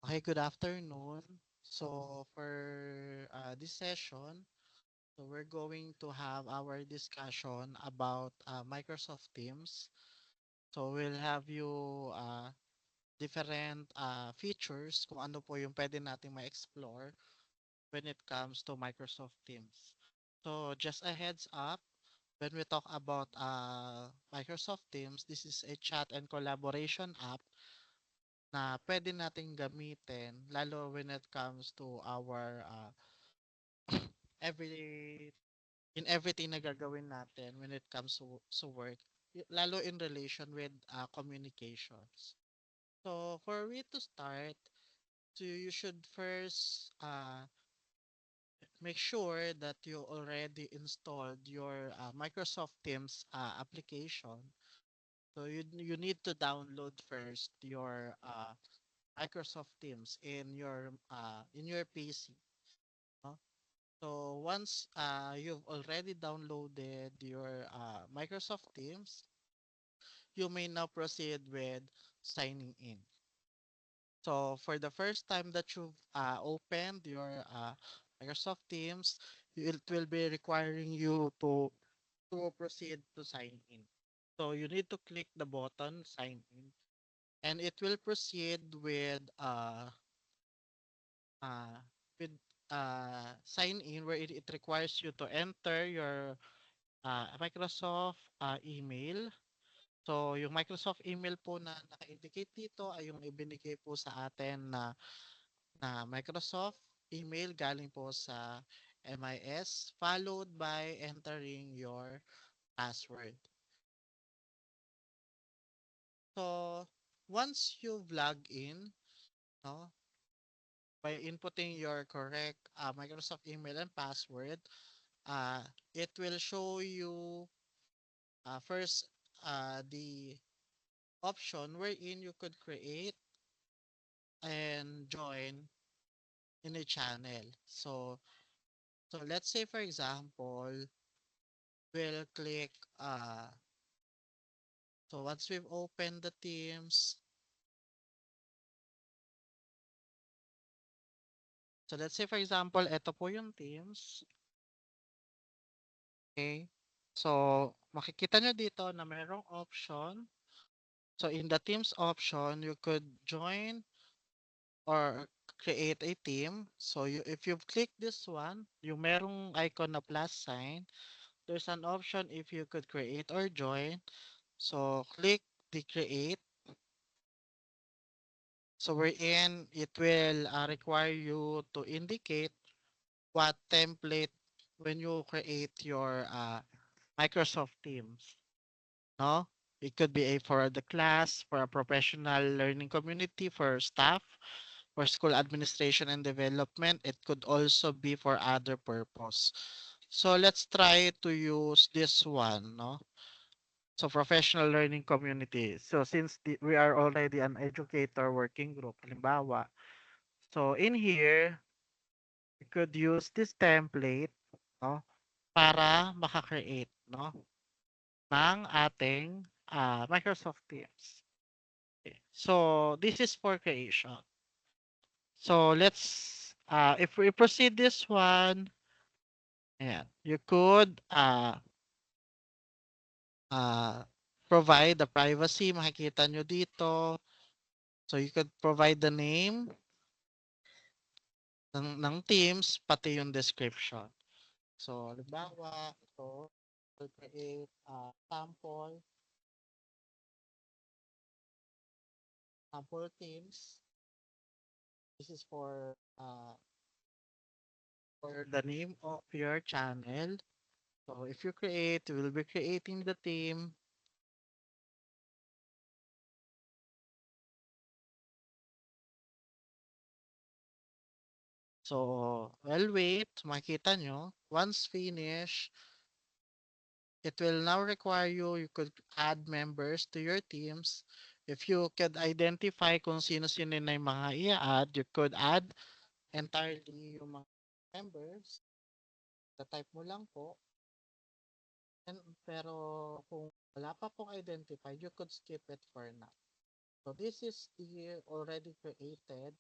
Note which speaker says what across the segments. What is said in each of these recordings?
Speaker 1: Okay, good afternoon. So for this session, so we're going to have our discussion about Microsoft Teams. So we'll have you different features kung ano po yung pwede nating ma-explore when it comes to Microsoft Teams. So just a heads up, when we talk about Microsoft Teams, this is a chat and collaboration app na pwede nating gamitin lalo when it comes to our every in everything na gagawin natin when it comes to work, lalo in relation with communications. So for we to start, so you should first make sure that you already installed your Microsoft Teams application. So you need to download first your Microsoft Teams in your PC. No? So once you've already downloaded your Microsoft Teams, you may now proceed with signing in. So for the first time that you've opened your Microsoft Teams, it will be requiring you to proceed to sign in. So you need to click the button sign in, and it will proceed uh, with sign in where it requires you to enter your Microsoft email. So, yung Microsoft email po na naka-indicate dito ay yung ibinigay po sa atin na Microsoft email galing po sa MIS followed by entering your password. So, once you've logged in, no, by inputting your correct Microsoft email and password, uh, it will show you first the option wherein you could create and join in a channel. So let's say for example, we'll click so once we've opened the Teams, so let's say for example, ito po yung Teams. Okay. So makikita nyo dito na mayroong option. So in the Teams option, you could join or create a team. So if you've clicked this one, yung merong icon na plus sign, there's an option if you could create or join. So click the create. So wherein it will require you to indicate what template when you create your Microsoft Teams. No? It could be a for the class, for a professional learning community, for staff, for school administration and development. It could also be for other purpose. So let's try to use this one, no? So professional learning community. So since we are already an educator working group, halimbawa, so in here, we could use this template, no, para maka-create, no, ng ating Microsoft Teams. Okay. So this is for creation. So let's if we proceed this one, ayan, you could uh, provide the privacy, makikita nyo dito. So you could provide the name ng Teams, pati yung description. So, halimbawa, ito, will create sample Teams. This is for the name of your channel. So, if you create, you will be creating the team. So, well, wait, makita nyo, once finish, it will now require you could add members to your teams. If you could identify kung sino-sino na yung mga i-add, you could add entirely yung mga members. Type mo lang po. And, pero kung wala pa pong identified, you could skip it for now. So this is the already created.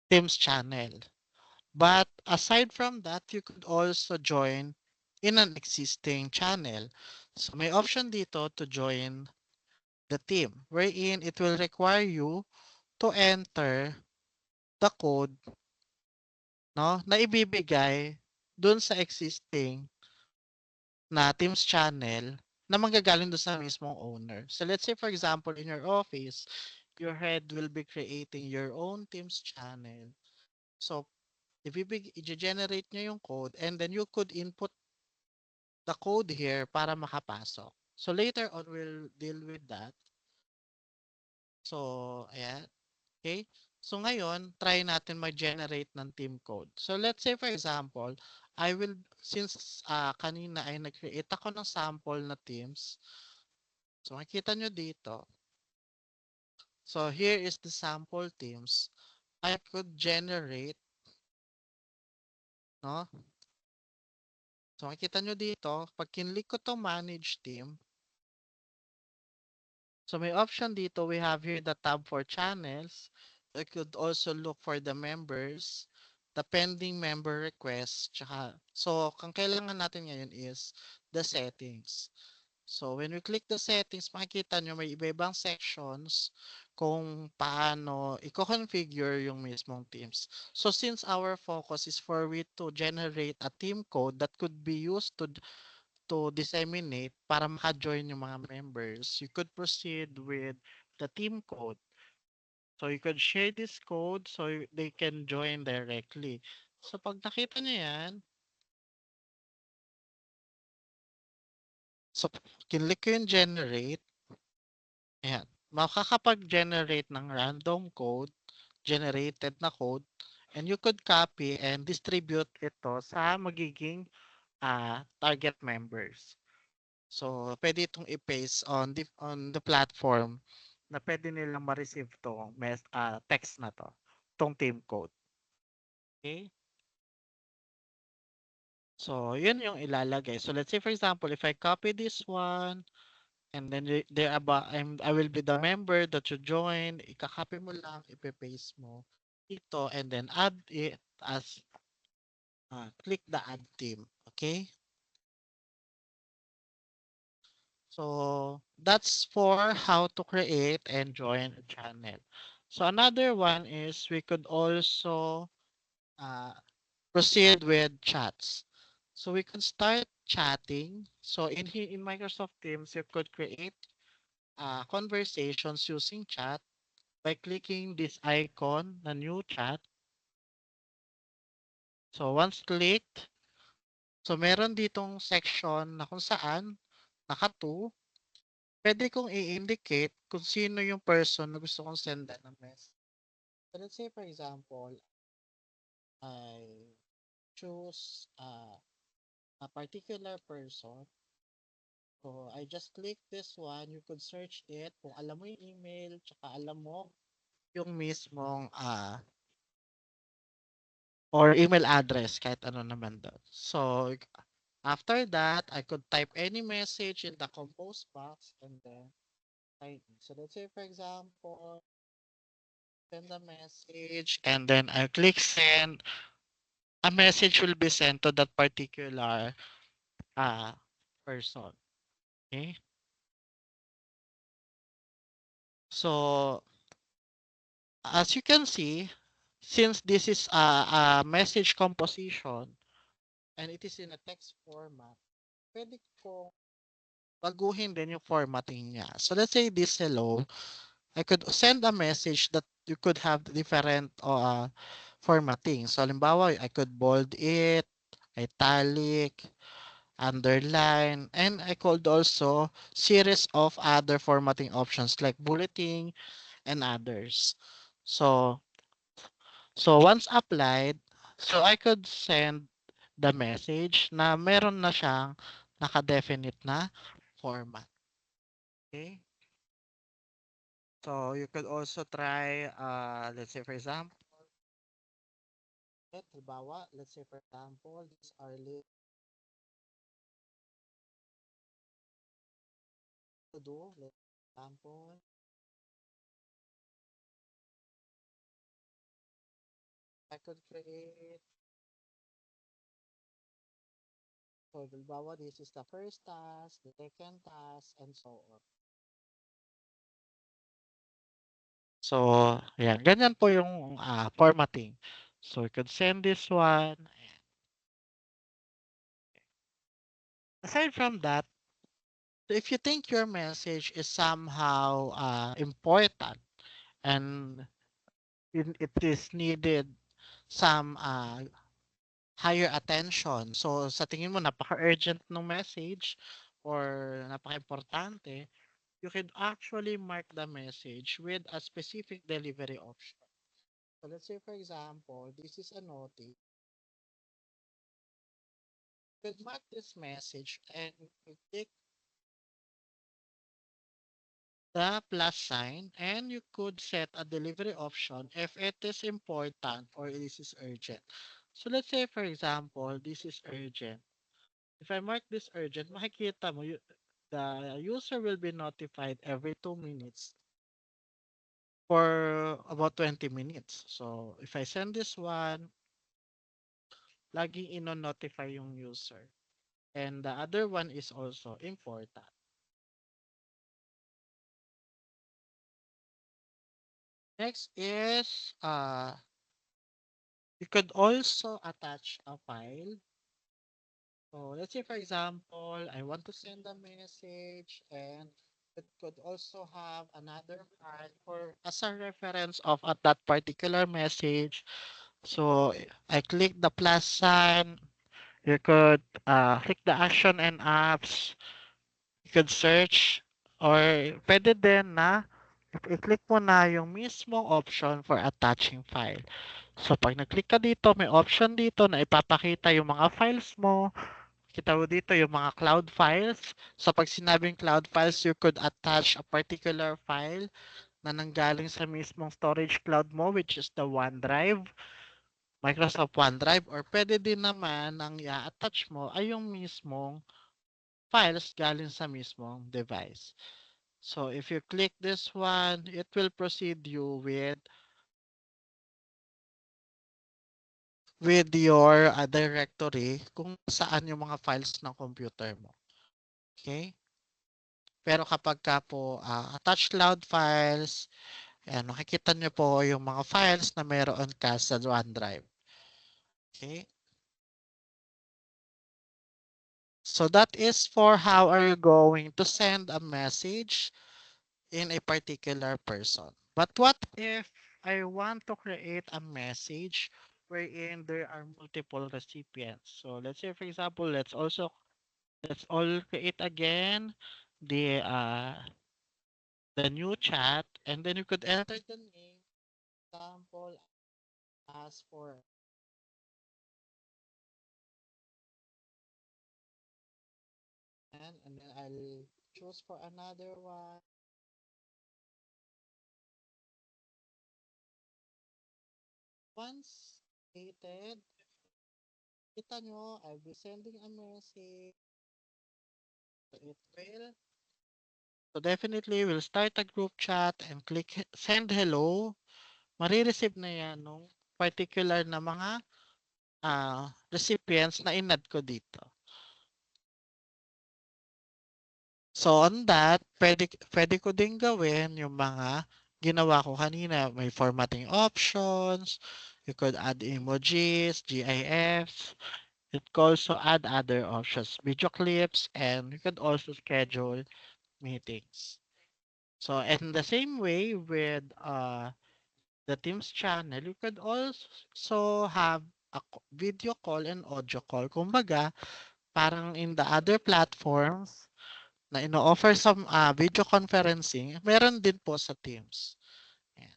Speaker 1: Teams channel. But aside from that, you could also join in an existing channel. So may option dito to join the team wherein it will require you to enter the code, no, na ibibigay dun sa existing na Teams channel na manggagaling dun sa mismong owner. So let's say for example in your office, your head will be creating your own Teams channel. So i-generate niya yung code and then you could input the code here para makapasok. So later on we'll deal with that. So ayan. Okay? So ngayon, try natin mag-generate ng team code. So let's say for example, I will, since kanina ay nag-create ako ng sample na teams. So makikita nyo dito. So here is the sample teams. I could generate, no? So makikita nyo dito, pag kinlik ko to manage team, so may option dito, we have here the tab for channels. I could also look for the members, the pending member requests, tsaka, so kang kailangan natin ngayon is the settings. So when we click the settings, makikita nyo may iba-ibang sections kung paano i-configure yung mismong teams. So since our focus is for we to generate a team code that could be used to disseminate para maka-join yung mga members, you could proceed with the team code. So you could share this code so they can join directly. So pag nakita niyo yan, so kinlik ko yung generate, ayan, makakapag-generate ng random code, generated na code, and you could copy and distribute ito sa magiging target members. So, pwede itong i-paste on the platform na pwede nilang ma-receive tong text na to, tong team code. Okay? So, yun yung ilalagay. So, let's say for example, if I copy this one, and then there about I will be the member that you join, ika-copy mo lang, ipe-paste mo ito, and then add it as click the add team. Okay? So that's for how to create and join a channel. So another one is we could also uh, proceed with chats. So we could start chatting. So in Microsoft Teams, you could create conversations using chat by clicking this icon, the new chat. So once clicked, so meron ditong section na kung saan naka-2. Pwede kong i-indicate kung sino yung person na gusto kong sendan ng message. So let's say for example, I choose a particular person. So I just click this one, you could search it kung alam mo yung email, tsaka alam mo yung mismong or email address, kahit ano naman doon. So after that, I could type any message in the compose box and then type. So let's say for example, send a message and then I click send. A message will be sent to that particular uh, person. Okay. So as you can see, since this is a message composition and it is in a text format, pwede ko baguhin din yung formatting niya. So let's say this hello, I could send a message that you could have different formatting. So halimbawa, I could bold it, italic, underline, and I could also series of other formatting options like bulleting and others. So, so once applied, so I could send the message na meron na siyang naka-definite na format. Okay? So you could also try, let's say for example, let's say for example, these are to do, let's example, I could create, so halimbawa, this is the first task, the second task, and so on. So, yan. Ganyan po yung formatting. So, you could send this one. Aside from that, if you think your message is somehow important and it is needed some higher attention. So, sa tingin mo, napaka-urgent ng message or napaka-importante, you can actually mark the message with a specific delivery option. So let's say, for example, this is a notice. You could mark this message and you click the plus sign and you could set a delivery option if it is important or this is urgent. So let's say, for example, this is urgent. If I mark this urgent, makikita mo, the user will be notified every 2 minutes for about 20 minutes. So if I send this one, laging ino-notify yung user. And the other one is also important. Next is you could also attach a file. So let's say, for example, I want to send a message and it could also have another file for as a reference of at that particular message. So I click the plus sign. You could click the action and apps. You could search or pwede din na i-click mo na yung mismong option for attaching file. So pag nag-click ka dito, may option dito na ipapakita yung mga files mo. Kita mo dito yung mga cloud files. So pag sinabing cloud files, you could attach a particular file na nanggaling sa mismong storage cloud mo, which is the OneDrive, Microsoft OneDrive, or pwede din naman ang i-attach mo ay yung mismong files galing sa mismong device. So if you click this one, it will proceed you with your directory kung saan yung mga files ng computer mo. Okay? Pero kapag ka po attach cloud files, ayan, makikita nyo po yung mga files na meron ka sa OneDrive. Okay? So that is for how are you going to send a message in a particular person. But what if I want to create a message wherein there are multiple recipients? So let's say, for example, let's all create again the new chat, and then you could enter the name. Example, ask for and then I'll choose for another one. Once created, kita nyo, I'll be sending a message. It will. So definitely, we'll start a group chat and click send hello. Marireceive na yan nung particular na mga recipients na inad ko dito. So on that, pwede ko din gawin yung mga ginawa ko kanina. May formatting options. You could add emojis, GIFs. You could also add other options, video clips, and you could also schedule meetings. So in the same way with the Teams channel, you could also have a video call and audio call. Kumbaga, parang in the other platforms, na ino-offer sa video conferencing, meron din po sa Teams. Ayan.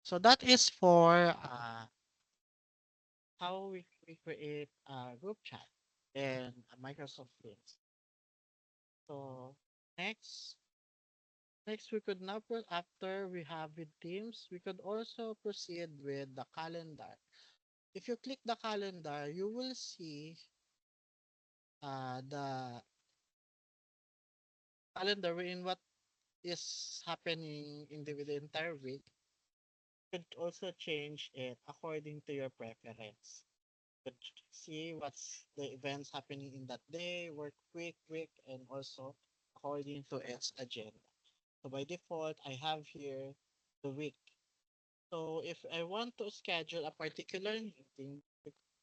Speaker 1: So that is for how we create a group chat in Microsoft Teams. So next we could now put after we have with Teams, we could also proceed with the calendar. If you click the calendar, you will see the calendar in what is happening in the entire week. You could also change it according to your preference. You could see what's the events happening in that day, work week, and also according to its agenda. So by default, I have here the week. So if I want to schedule a particular meeting,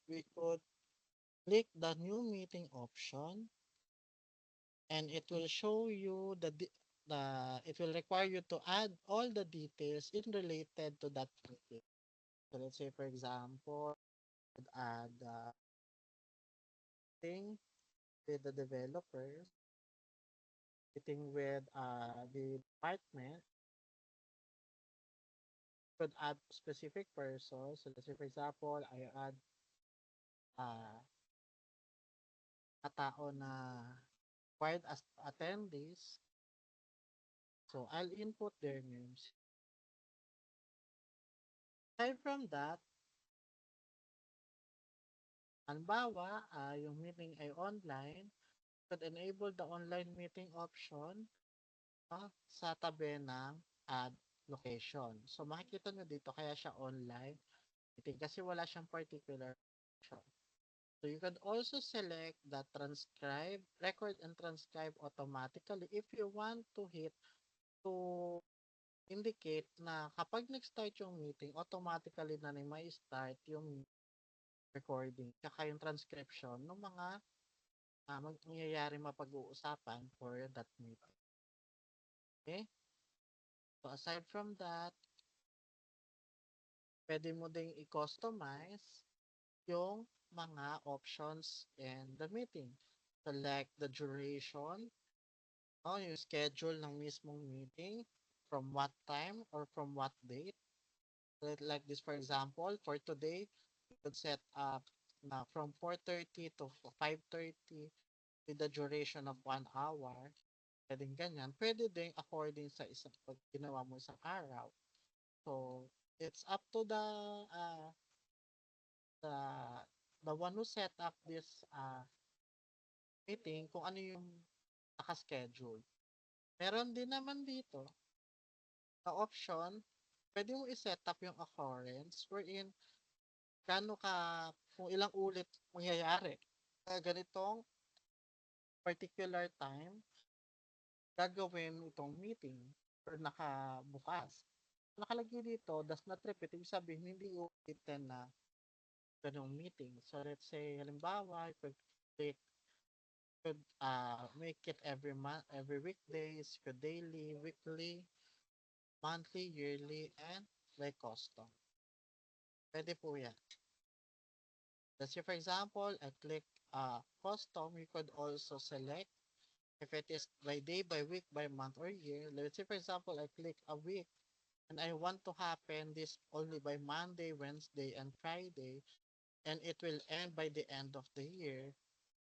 Speaker 1: we could click the new meeting option and it will show you it will require you to add all the details in related to that meeting. So let's say for example, add thing with the developers, meeting with the department, could add specific persons. So let's say for example, I add uh, a tao na required as attendees. So I'll input their names. Aside from that, halimbawa, yung meeting ay online, could enable the online meeting option sa tabi ng add location. So makikita nyo dito kaya siya online meeting kasi wala siyang particular option. So you can also select the transcribe, record and transcribe automatically if you want to hit to indicate na kapag nag-start yung meeting, automatically na may start yung recording tsaka yung transcription ng mga mangyayari mapag-uusapan for that meeting. Okay? So aside from that, pwede mo ding i-customize yung mga options in the meeting. Select the duration, yung schedule ng mismong meeting, from what time or from what date. Like this for example, for today, you could set up na from 4:30 to 5:30 with the duration of 1 hour. Pwedeng ganyan. Pwede din according sa isang pag ginawa mo isang araw. So, it's up to the the one who set up this meeting kung ano yung naka-schedule. Meron din naman dito na option, pwede mo i-set up yung occurrence wherein gaano ka, kung ilang ulit mangyayari. Ganitong particular time, gagawin itong meeting or nakabukas. Nakalagay dito, does not repeat, ibig sabihin hindi ulitin na ganong meeting. So let's say, halimbawa, you could make it every month, every weekdays, you could daily, weekly, monthly, yearly, and by custom. Pwede po yan. Let's say, for example, I click custom, you could also select if it is by day, by week, by month, or year. Let's say, for example, I click a week and I want to happen this only by Monday, Wednesday, and Friday, and it will end by the end of the year.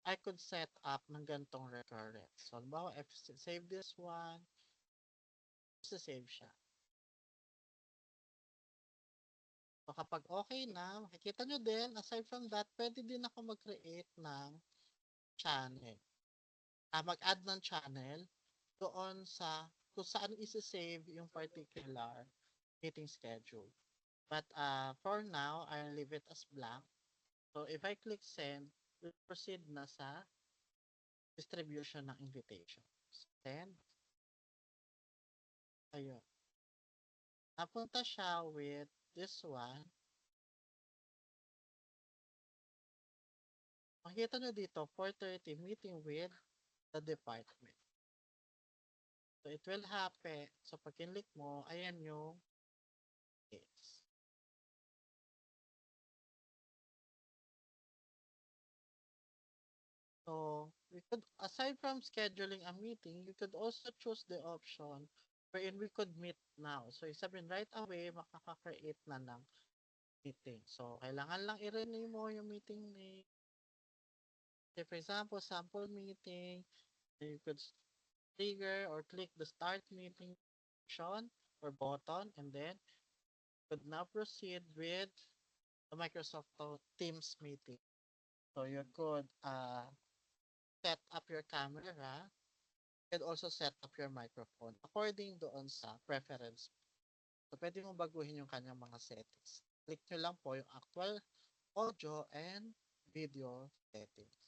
Speaker 1: I could set up ng gantong recurrence. So, halimbawa, if save this one, save siya. So, kapag okay na, makikita nyo din, aside from that, pwede din ako mag-create ng channel. Mag-add ng channel doon sa kung saan isi-save yung particular meeting schedule. But for now, I'll leave it as blank. So if I click send, we'll proceed na sa distribution ng invitation. Send. Ayun. Napunta siya with this one. Makikita nyo dito, 4:30 meeting with the department. So it will happen. So pag kinlik mo, ayan yung case. So we could, aside from scheduling a meeting, you could also choose the option wherein we could meet now. So sabihin right away, makaka-create na ng meeting. So kailangan lang i-renew mo yung meeting name. Say for example, sample meeting, you could trigger or click the start meeting option or button and then you could now proceed with the Microsoft Teams meeting. So you could set up your camera and also set up your microphone according doon sa preference. So, pwede mo baguhin yung kanyang mga settings. Click nyo lang po yung actual audio and video settings.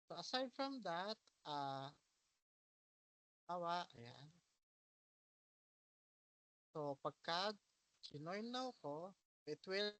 Speaker 1: So, aside from that, ayan. So, pagka kinoin now ko, it will